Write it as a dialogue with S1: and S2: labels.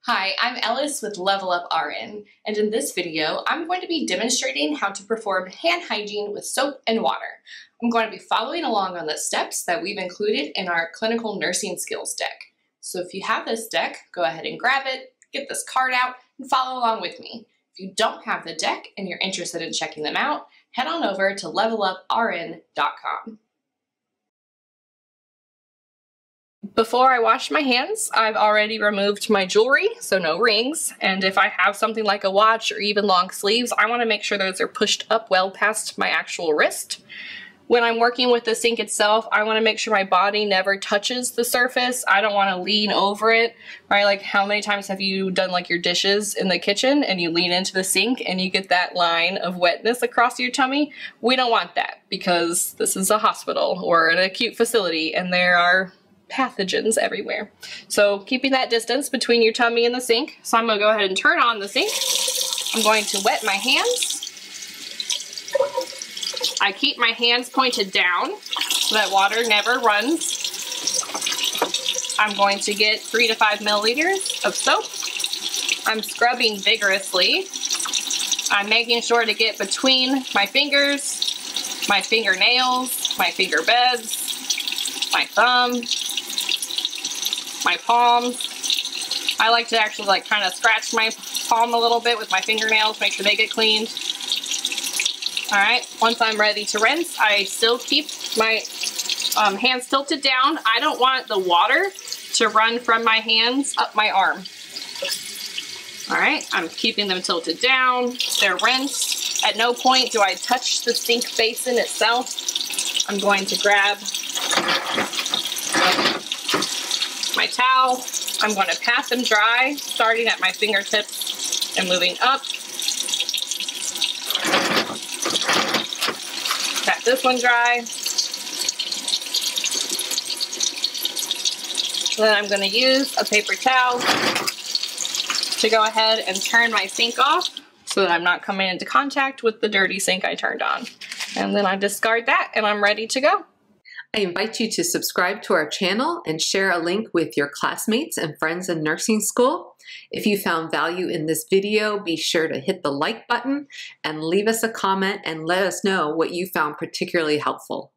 S1: Hi, I'm Ellis with Level Up RN, and in this video, I'm going to be demonstrating how to perform hand hygiene with soap and water. I'm going to be following along on the steps that we've included in our clinical nursing skills deck. So if you have this deck, go ahead and grab it, get this card out, and follow along with me. If you don't have the deck and you're interested in checking them out, head on over to leveluprn.com. Before I wash my hands, I've already removed my jewelry, so no rings, and if I have something like a watch or even long sleeves, I want to make sure those are pushed up well past my actual wrist. When I'm working with the sink itself, I want to make sure my body never touches the surface. I don't want to lean over it, right? Like, how many times have you done like your dishes in the kitchen and you lean into the sink and you get that line of wetness across your tummy? We don't want that because this is a hospital or an acute facility and there are pathogens everywhere. So keeping that distance between your tummy and the sink. So I'm going to go ahead and turn on the sink. I'm going to wet my hands. I keep my hands pointed down so that water never runs. I'm going to get 3 to 5 milliliters of soap. I'm scrubbing vigorously. I'm making sure to get between my fingers, my fingernails, my finger beds, my thumb, my palms. I like to actually kind of scratch my palm a little bit with my fingernails, make sure they get cleaned. Alright, once I'm ready to rinse, I still keep my hands tilted down. I don't want the water to run from my hands up my arm. Alright, I'm keeping them tilted down. They're rinsed. At no point do I touch the sink basin itself. I'm going to grab my towel. I'm going to pat them dry, starting at my fingertips and moving up. Pat this one dry. Then I'm going to use a paper towel to go ahead and turn my sink off so that I'm not coming into contact with the dirty sink I turned on. And then I discard that and I'm ready to go.
S2: I invite you to subscribe to our channel and share a link with your classmates and friends in nursing school. If you found value in this video, be sure to hit the like button and leave us a comment and let us know what you found particularly helpful.